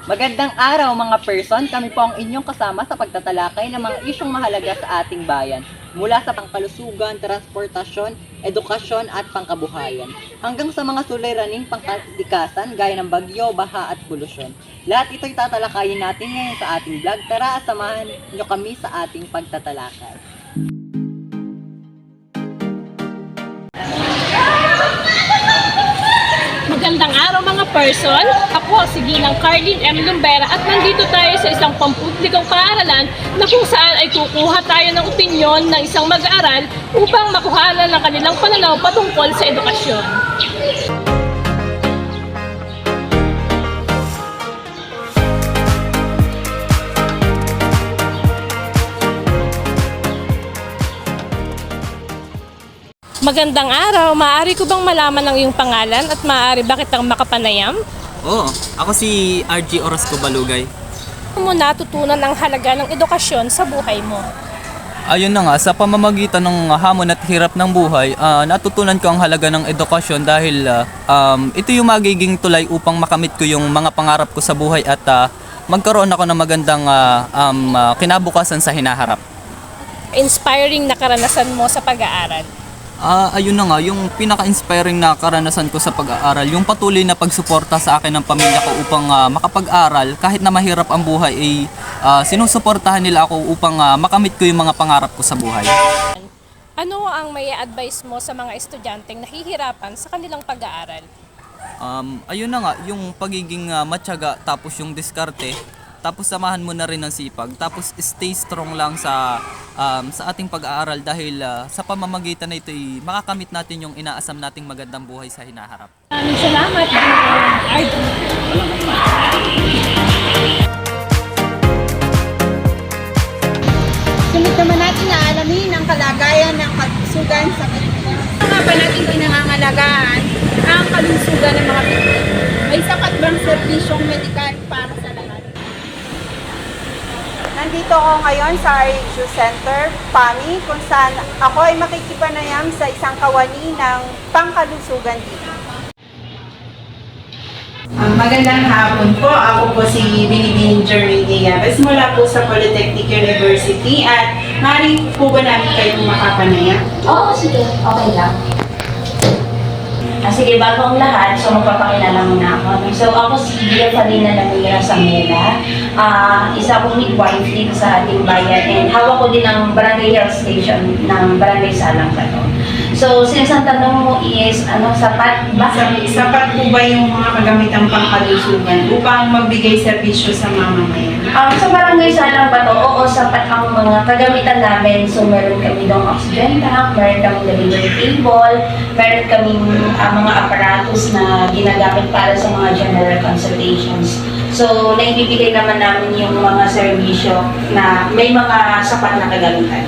Magandang araw mga person, kami po ang inyong kasama sa pagtatalakay ng mga isyong mahalaga sa ating bayan. Mula sa pangkalusugan, transportasyon, edukasyon at pangkabuhayan, hanggang sa mga suliraning pangkalikasan gaya ng bagyo, baha at polusyon. Lahat ito'y tatalakayin natin ngayon sa ating vlog. Tara, samahan nyo kami sa ating pagtatalakay. Magandang araw mga person. Ako si Ginang Carlin M. Lumbera at nandito tayo sa isang pampublikong paaralan na kung saan ay kukuha tayo ng opinyon ng isang mag-aaral upang makuhanan ng kanilang pananaw patungkol sa edukasyon. Magandang araw. Maaari ko bang malaman ang iyong pangalan at maaari ba kitang makapanayam? Oo, ako si RG Orozco Balugay. Ano mo natutunan ang halaga ng edukasyon sa buhay mo? Ayun na nga, sa pamamagitan ng hamon at hirap ng buhay, natutunan ko ang halaga ng edukasyon dahil ito yung magiging tulay upang makamit ko yung mga pangarap ko sa buhay at magkaroon ako ng magandang kinabukasan sa hinaharap. Inspiring na karanasan mo sa pag-aaral? Ayun na nga, yung pinaka-inspiring na karanasan ko sa pag-aaral, yung patuloy na pagsuporta sa akin ng pamilya ko upang makapag-aral, kahit na mahirap ang buhay, sinusuportahan nila ako upang makamit ko yung mga pangarap ko sa buhay. Ano ang may advice mo sa mga estudyanteng nahihirapan sa kanilang pag-aaral? Ayun na nga, yung pagiging matyaga, tapos yung diskarte, tapos samahan mo na rin ng sipag, tapos stay strong lang sa ating pag-aaral dahil sa pamamagitan na ito ay makakamit natin yung inaasam nating magandang buhay sa hinaharap. Maraming salamat. Sunod naman natin na alamin ang kalagayan ng kalusugan sa Pilipinas. Ano nga ba natin pinangangalagaan ang kalusugan ng mga Pilipino? May sapat bang serbisyong medikal para sa lahat? Nandito ako ngayon sa RHU Center, PAMI, kung saan ako ay makikipanayam sa isang kawani ng pangkalusugan dito. Magandang hapon po. Ako po si Binibini Jermaine Nieves mula po sa Polytechnic University at maaari po ba namin kayo makapanayam? Oo, sige. Okay lang. Sige, bago ang lahat, so magpapakilala muna ako. So ako si Bia Farina Lamira Samela, isa akong midwife dito sa ating bayan and hawak ko din ang barangay health station ng Barangay Salang Bato. So, sinasang tanong mo is, sapat ba? Sapat po ba yung mga kagamitang pangkalusugan upang magbigay serbisyo sa mamamayan? Sa Barangay Salang Bato, oo, sapat ang mga kagamitan namin. So, meron kami ng oxygen tank, meron kami delivery table, meron kaming mga aparatus na ginagamit para sa mga general consultations. So, naibibigay naman namin yung mga serbisyo na may mga sapat na kagamitan.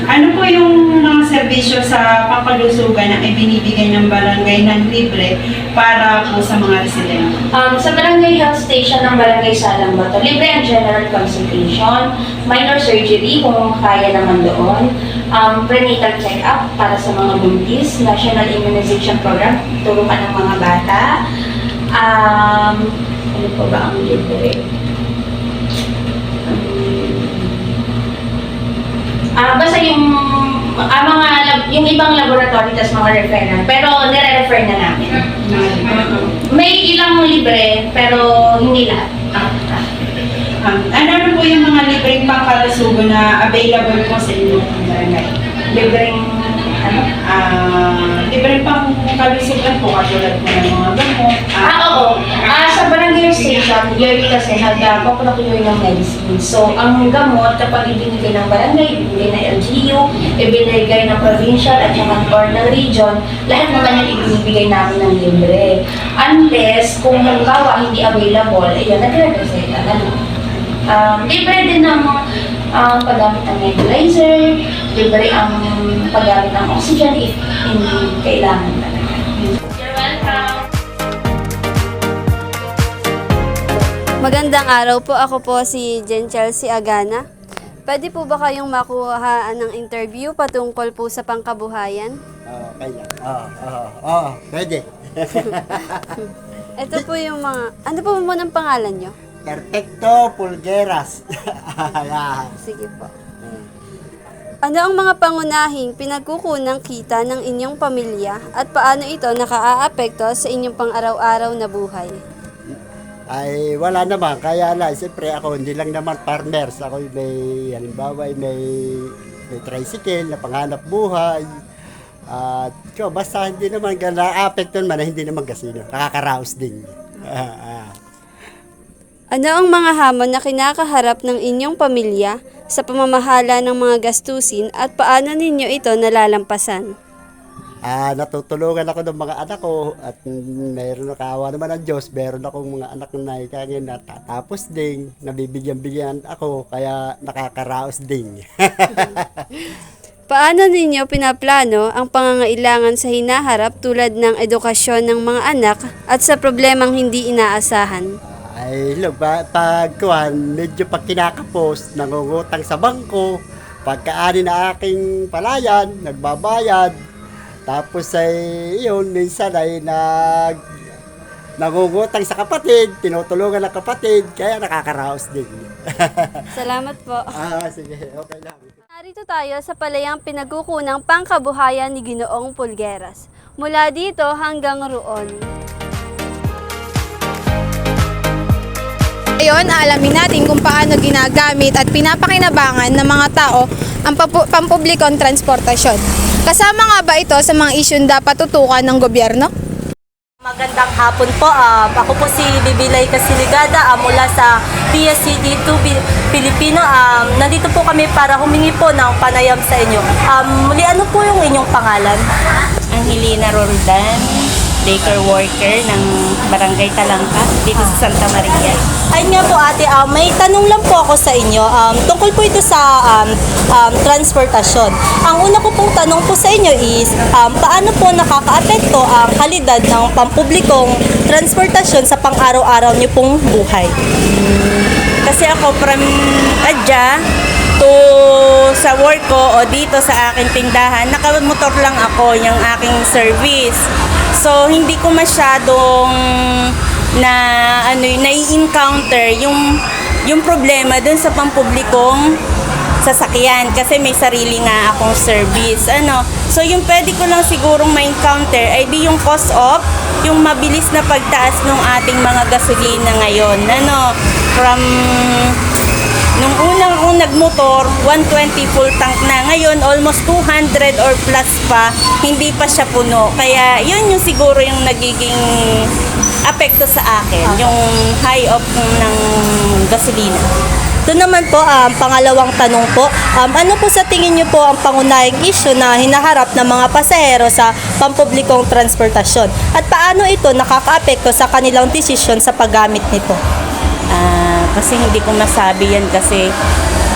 Ano po yung mga serbisyo sa pangkalusugan na ibinibigay ng barangay ng libre para po sa mga residente? Sa Barangay Health Station ng Barangay Salang Bato, libre ang general consultation, minor surgery kung kaya naman doon, prenatal check-up para sa mga buntis, national immunization program, turukan ng mga bata, ano po ba ang libre? Basta yung ibang laboratory tas mga referral, pero nire-refer na namin. May ilang libre, pero hindi lahat. Ano po yung mga libreng pangkalusugan na available po sa inyong barangay? Libreng, Libreng pangkalusugan po katulad po ng mga gamot. oo. Sa barangay station, yearly kasi nagpapakuloy ng medicine. So, ang gamot, kapag ibinigay ng barangay, ibinigay ng LGU, ibinigay ng provincial at or ng region, lahat naman yung ibinibigay namin ng libre. Unless, kung halimbawa hindi available, ayun, nagre-reseta na lang. Libre din ng paggamit ng nebulizer, libre ang paggamit ng oxygen if hindi kailangan talaga. You're welcome! Magandang araw po. Ako po si Jen Chelsea Agana. Pwede po ba kayong makuhaan ng interview patungkol po sa pangkabuhayan? Oo, kailan? Oo, pwede. Ito po yung mga, ano po muna ang pangalan nyo? Perfecto Pulgeras. Ayan. Sige po. Ano ang mga pangunahing pinagkukunang kita ng inyong pamilya at paano ito nakaaapekto sa inyong pang-araw-araw na buhay? Ay wala naman, kaya lang, siyempre ako hindi lang naman farmers. Ako may, halimbawa may tricycle na panghanap buhay. At basta hindi naman na-apekton man, hindi naman kasino. Nakakaraos din. Ano ang mga hamon na kinakaharap ng inyong pamilya sa pamamahala ng mga gastusin at paano ninyo ito nalalampasan? Natutulungan ako ng mga anak ko at mayroon nakaawa naman ng Diyos, mayroon akong mga anak na ikangin na tatapos din, nabibigyan-bigyan ako, kaya nakakaraos din. Paano ninyo pinaplano ang pangangailangan sa hinaharap tulad ng edukasyon ng mga anak at sa problemang hindi inaasahan? Ay, look, medyo pag kinakapos, nangungutang sa bangko, pagkaani na aking palayan, nagbabayad, tapos ay, yun, minsan ay nangungutang sa kapatid, tinutulungan ng kapatid, kaya nakakaraos din. Salamat po. Sige, okay lang. Narito tayo sa palayang pinagkukunang pangkabuhayan ni Ginoong Pulgeras. Mula dito hanggang roon. Ngayon, alamin natin kung paano ginagamit at pinapakinabangan ng mga tao ang pampublikong transportasyon. Kasama nga ba ito sa mga isyong dapat tutukan ng gobyerno? Magandang hapon po. Ako po si Bibilay Casiligada mula sa PSCD2 Pilipino. Nandito po kami para humingi po ng panayam sa inyo. Muli, ano po yung inyong pangalan? Angelina Roldan, daycare worker ng Barangay Talangka, dito sa Santa Maria. Ayun nga po ate, may tanong lang po ako sa inyo. Tungkol po ito sa transportasyon. Ang una ko pong tanong po sa inyo is, paano po nakakaapekto ang kalidad ng pampublikong transportasyon sa pang-araw-araw niyo pong buhay? Kasi ako from Adya to sa work ko o dito sa aking tindahan, nakamotor lang ako yung aking service. So hindi ko masyadong nai-encounter yung problema dun sa pampublikong sasakyan kasi may sarili nga akong service. So yung pwede ko lang sigurong ma-encounter ay di yung cost of yung mabilis na pagtaas ng ating mga gasolina ngayon. From nung unang nagmotor, 120 full tank na. Ngayon, almost 200 or plus pa, hindi pa siya puno. Kaya, yun yung siguro yung nagiging apekto sa akin, yung high of ng gasolina. Ito naman po, pangalawang tanong po, ano po sa tingin niyo po ang pangunahing issue na hinaharap ng mga pasahero sa pampublikong transportasyon? At paano ito nakakaapekto sa kanilang desisyon sa paggamit nito? Kasi hindi ko masabi yan kasi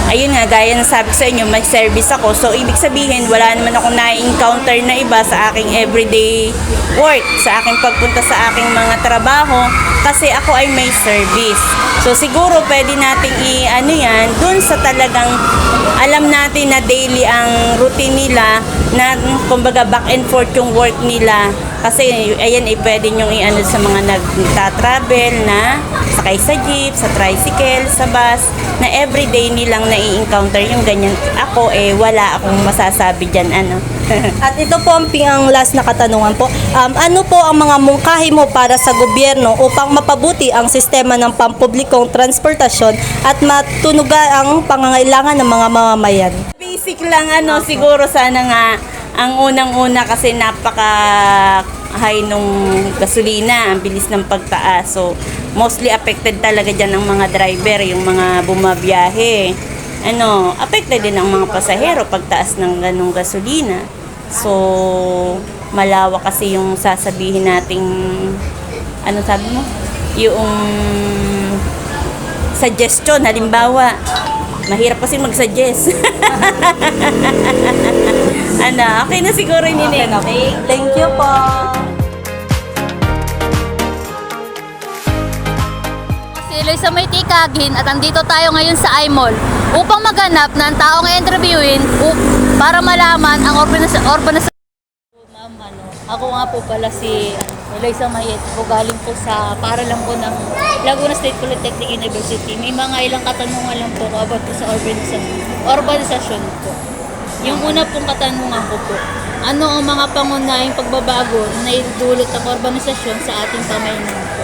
ayun nga, gaya ng sabi ko sa inyo, may service ako. So, ibig sabihin, wala naman akong na-encounter na iba sa aking everyday work, sa aking pagpunta sa aking mga trabaho, kasi ako ay may service. So, siguro pwede nating yan, dun sa talagang alam natin na daily ang routine nila, na kumbaga back and forth yung work nila. Kasi, ayan, pwede nyong sa mga nagta-travel na sakay sa jeep, sa tricycle, sa bus, na everyday nilang nai-encounter yung ganyan. Ako, wala akong masasabi dyan, At ito po ang last na katanungan po. Ano po ang mga mungkahi mo para sa gobyerno upang mapabuti ang sistema ng pampublikong transportasyon at matunugan ang pangangailangan ng mga mamamayan? Basic lang, siguro sana nga, ang unang-una kasi napaka-high nung gasolina, ang bilis ng pagtaas. So, mostly affected talaga dyan ang mga driver, yung mga bumabiyahe. Affected din ang mga pasahero pagtaas ng ganong gasolina. So, malawak kasi yung sasabihin nating, sabi mo? Yung suggestion, halimbawa, mahirap kasi mag-suggest. Okay na siguro nini. Okay. Thank you po. Eloisa Maytikagin at andito tayo ngayon sa iMall upang maganap ng taong interviewin para malaman ang urbanization. Ma'am, ako nga po pala si Eloisa Mayet po, galing po sa paaralan po ng Laguna State Polytechnic University. May mga ilang katanungan lang po about po sa urbanisasyon po. Yung una pong katanungan ko po, ano ang mga pangunahing pagbabago na idudulot ng urbanisasyon sa ating pamayanan po?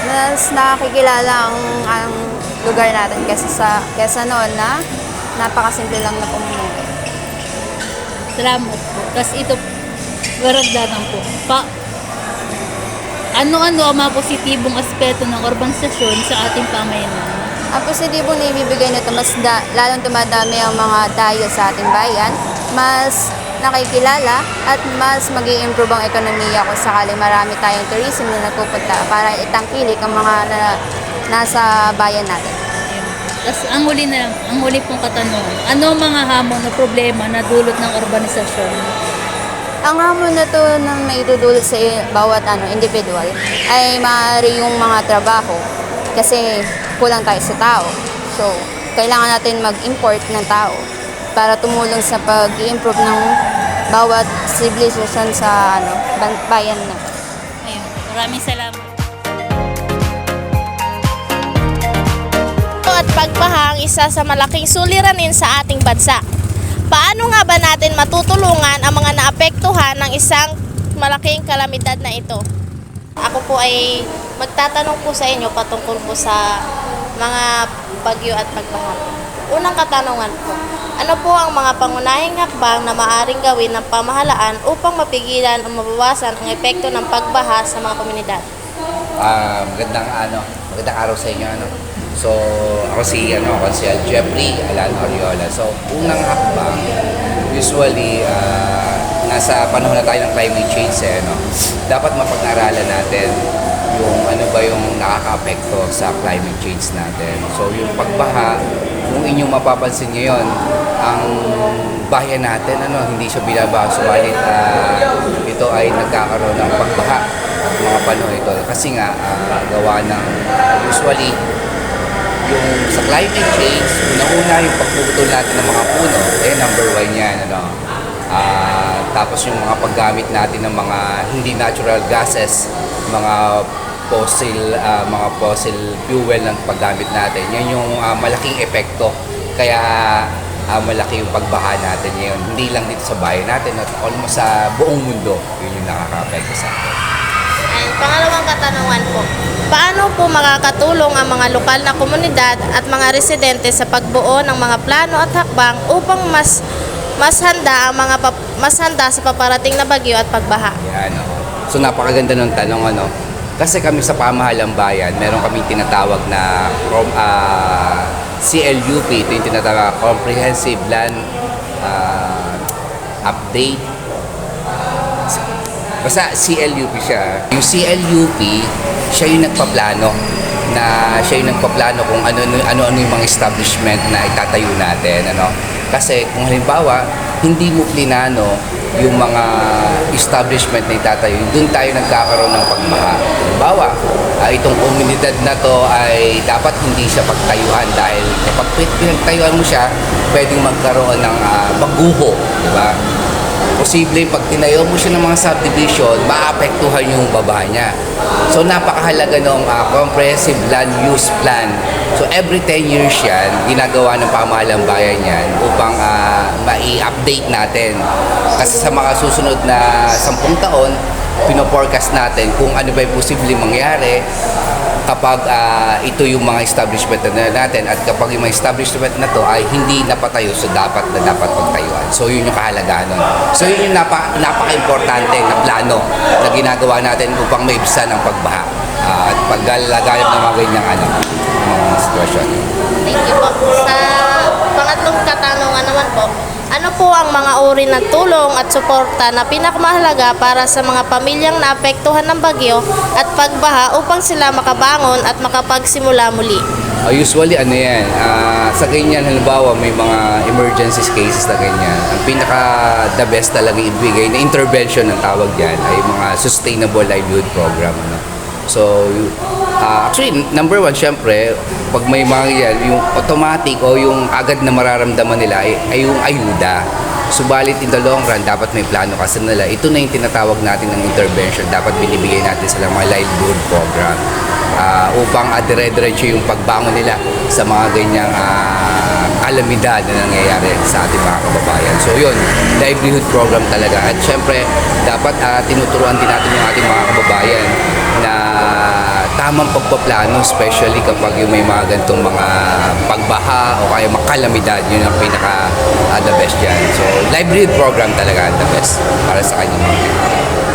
Mas nakakikilala ang lugar natin kesa noon na napakasimple lang na pamumuhay. Salamat po. Tapos ito, garagdagan po. Ano-ano ang mga positibong aspeto ng urbanisasyon sa ating pamayanan? Ang positibo na ibibigay nito, lalong tumadami ang mga dayo sa ating bayan, mas nakikilala at mas mag-i-improve ang ekonomiya kung sakali marami tayong tourism na nagpupunta para itangkilik ang mga nasa bayan natin. Tapos ang huli pong katanungan, ano ang mga hamon o problema na dulot ng urbanisasyon? Ang hamon na to nang naitudulot sa bawat individual ay maaari yung mga trabaho kasi kulang tayo sa tao. So, kailangan natin mag-import ng tao para tumulong sa pag-i-improve ng bawat civilization sa bayan na. Ayun, maraming salamat. At pagbaha ang isa sa malaking suliranin sa ating bansa. Paano nga ba natin matutulungan ang mga naapektuhan ng isang malaking kalamidad na ito? Ako po ay magtatanong po sa inyo patungkol po sa mga bagyo at pagbaha. Unang katanungan po, ano po ang mga pangunahing hakbang na maaaring gawin ng pamahalaan upang mapigilan o mabawasan ang epekto ng pagbaha sa mga komunidad? Magandang araw sa inyo. So, ako si Jeffrey Alan Oriola. So, unang hakbang, usually, nasa panahon na tayo ng climate change, dapat mapag-aralan natin yung ano ba yung nakaka-apekto sa climate change natin. So, yung pagbaha, kung inyong mapapansin ngayon, ang bayan natin, hindi siya binabaha, subalit ito ay nagkakaroon ng pagbaha mga panahon ito. Kasi nga, gawa ng usually, yung sa climate change, una yung pagpuputol natin ng mga puno, number 1 yan, tapos yung mga paggamit natin ng mga hindi natural gases, mga fossil fuel ng paggamit natin, yan yung malaking epekto. Kaya malaki yung pagbaha natin ngayon, hindi lang dito sa bayan natin, at almost sa buong mundo, yun yung nakaka-apekto sa atin. And pangalawang katanungan po, paano po makakatulong ang mga lokal na komunidad at mga residente sa pagbuo ng mga plano at hakbang upang mas handa sa paparating na bagyo at pagbaha? Yan, So napakaganda ng tanong, Kasi kami sa pamahalang bayan, meron kaming tinatawag na CLUP, ito yung tinatawag Comprehensive Land Update. Basta CLUP siya. Yung CLUP, siya yung nagpaplano kung ano yung mga establishment na itatayo natin, Kasi kung halimbawa, hindi mo plinano yung mga establishment na itatayo, doon tayo nagkakaroon ng pagbaha. Halimbawa, itong komunidad na to ay dapat hindi siya pagtayuan dahil kapag pinagtayuan mo siya, pwedeng magkaroon ng baguho, di ba? Posible pag tinayo mo siya ng mga subdivision, maapektuhan yung baba niya. So napakahalaga ng comprehensive land use plan. So every 10 years yan, ginagawa ng pamahalang bayan yan upang mai-update natin. Kasi sa mga susunod na 10 taon, pino-forecast natin kung ano ba yung posibleng mangyari kapag ito yung mga establishment na natin, at kapag yung mga establishment na to ay hindi napatayo, so dapat pagtayuan. So yun yung kahalagahan nun. So yun yung napaka-importante na plano na ginagawa natin upang maibsan ang pagbaha at paglalagayap ng mga ganyang sitwasyon. Thank you po. Sa pangatlong katanungan naman po, ano po ang mga uri ng tulong at suporta na pinakamahalaga para sa mga pamilyang naapektuhan ng bagyo at pagbaha upang sila makabangon at makapagsimula muli? Usually, sa ganyan, halimbawa, may mga emergency cases na ganyan. Ang pinaka-the best talaga ibigay na intervention ng tawag yan ay mga sustainable livelihood program. So, Actually, number one, syempre, pag may mga yan, yung automatic o yung agad na mararamdaman nila ay yung ayuda. Subalit in the long run, dapat may plano kasi nila. Ito na yung tinatawag natin ng intervention. Dapat binibigay natin sila mga livelihood program upang dire-diretso yung pagbangon nila sa mga ganyang kalamidad na nangyayari sa ating mga kababayan. So yun, livelihood program talaga. At syempre, dapat tinuturuan din natin yung ating mga kababayan na tamang pagpaplano, especially kapag yung may mga ganitong mga pagbaha o kaya makalamidad, yun ang pinaka the best dyan. So, livelihood program talaga the best para sa kanyang mga.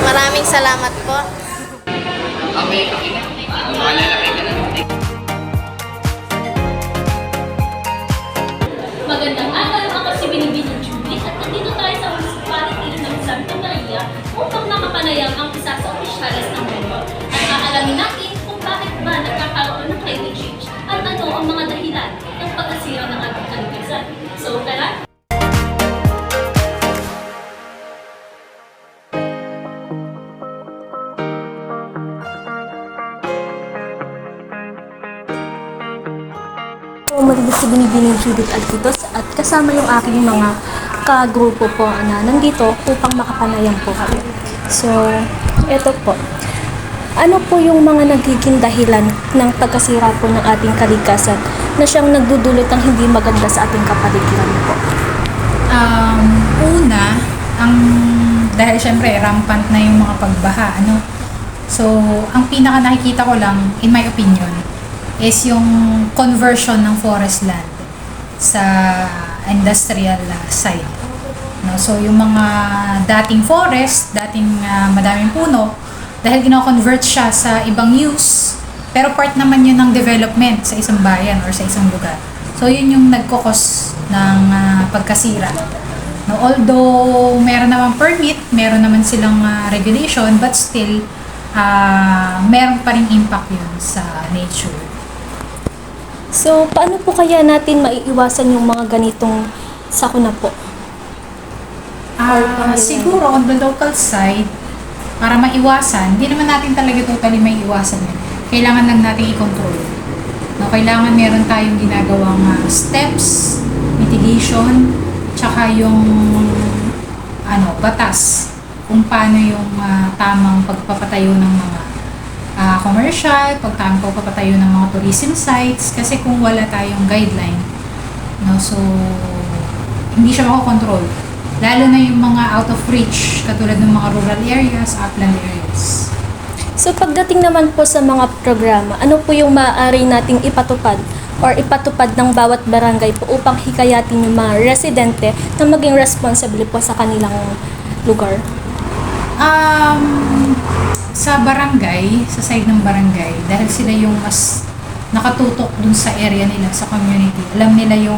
Maraming salamat po. Magandang araw, ako si Binibini Judith at nandito tayo sa municipality ng Santa Maria upang makapanayam ang isa sa opisyalis ng mundo. At aalamin natin kung bakit ba nagkakaroon ng climate change at ano ang mga dahilan ng pagkasira ng ating kalikasan. So, tara! Marinig si Binibining Judith Alquitos at kasama yung aking mga kagrupo po na nandito upang makapanayam po kami. So, eto po. Ano po yung mga nagiging dahilan ng pagkasira po ng ating kalikasan na siyang nagdudulot ng hindi maganda sa ating kapaligiran po? Una, dahil syempre rampant na yung mga pagbaha, ano? So, ang pinaka nakikita ko lang, in my opinion, is yung conversion ng forest land sa industrial side. No? So, yung mga dating forest, dating madaming puno, dahil gino-convert siya sa ibang use, pero part naman yun ng development sa isang bayan or sa isang lugar. So, yun yung nagkukos ng pagkasira. No? Although, meron naman permit, meron naman silang regulation, but still, meron pa rin impact yun sa nature. So, paano po kaya natin maiiwasan yung mga ganitong sakuna po? Siguro on the local side, para maiwasan, hindi naman natin talaga totally maiiwasan yun. Kailangan lang natin i-control. No, kailangan meron tayong ginagawang steps, mitigation, tsaka yung batas kung paano yung tamang pagpapatayo ng mga commercial, pagpapatayo ng mga tourism sites, kasi kung wala tayong guideline, no, so hindi siya makokontrol. Lalo na yung mga out of reach, katulad ng mga rural areas, upland areas. So, pagdating naman po sa mga programa, ano po yung maaari nating ipatupad or ipatupad ng bawat barangay po upang hikayatin yung mga residente na maging responsible po sa kanilang lugar? Sa barangay, sa side ng barangay, dahil sila yung mas nakatutok dun sa area nila, sa community. Alam nila yung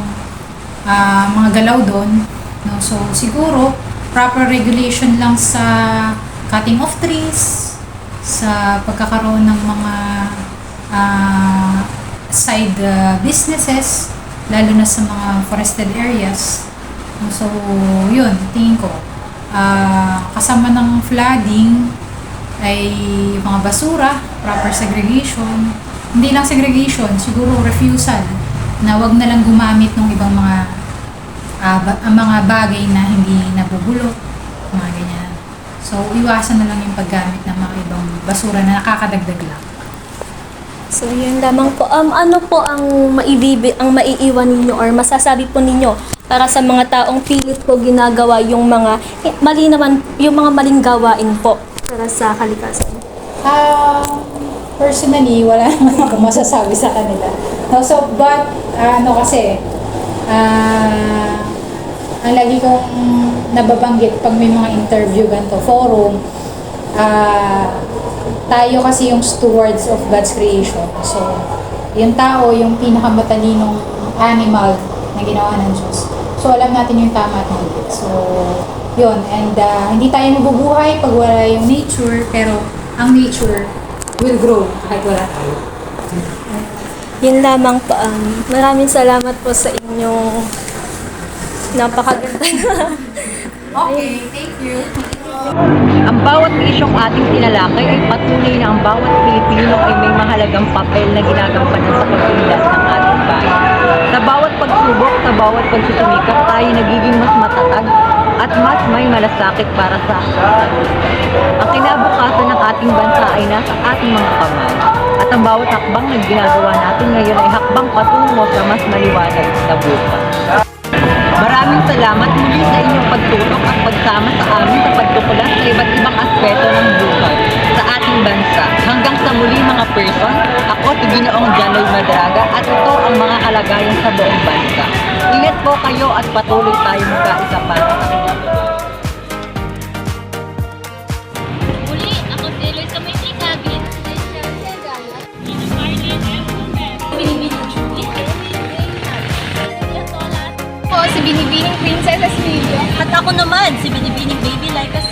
mga galaw dun. No? So, siguro, proper regulation lang sa cutting of trees, sa pagkakaroon ng mga side businesses, lalo na sa mga forested areas. So, yun, tingin ko. Kasama ng flooding ay mga basura, proper segregation. Hindi lang segregation, siguro refusal na wag na lang gumamit ng ibang mga bagay na hindi nabubulok, mga ganyan. So, iwasan na lang yung paggamit ng mga ibang basura na nakakadagdag lang. So, yun lamang po. Ano po ang maiiwan ninyo or masasabi po ninyo para sa mga taong pilit po ginagawa yung mga maling gawain po para sa kalikasan? Personally, wala naman ako masasabi sa kanila. No, so, but, ang lagi kong nababanggit pag may mga interview ganito, forum, tayo kasi yung stewards of God's creation. So, yung tao, yung pinakamatalinong animal na ginawa ng Diyos. So, alam natin yung tama at mali. So, yun. And hindi tayo mabubuhay pag wala yung nature, pero ang nature will grow kahit wala tayo. Yun lamang po. Maraming salamat po sa inyong napakaganda na. Okay, thank you. Ang bawat isyong ating tinalakay ay patunay na ang bawat Pilipino ay may mahalagang papel na ginagampanan sa pag-unlad ng ating bayan. Sa bawat pagsubok, sa bawat pagsusumikap, tayo nagiging mas matatag at mas may malasakit para sa ang kinabukasan ng ating bansa ay nasa ating mga kamay. At ang bawat hakbang na ginagawa natin ngayon ay hakbang patungo sa mas maliwanag na bukas. Maraming salamat muli sa inyong pagtutok at pagsama sa amin sa pagtukulas sa iba't ibang aspeto ng buhay sa ating bansa. Hanggang sa muli mga person, ako si Ginoong Janoy Madraga at ito ang mga kalagayan sa buong bansa. Ingat po kayo at patuloy tayong magkaisa para sa kinabukasan. Muli, ako si Eloisa Maytika, Po, si Binibining Princess Asmilio. At ako naman, si Binibining Baby Like a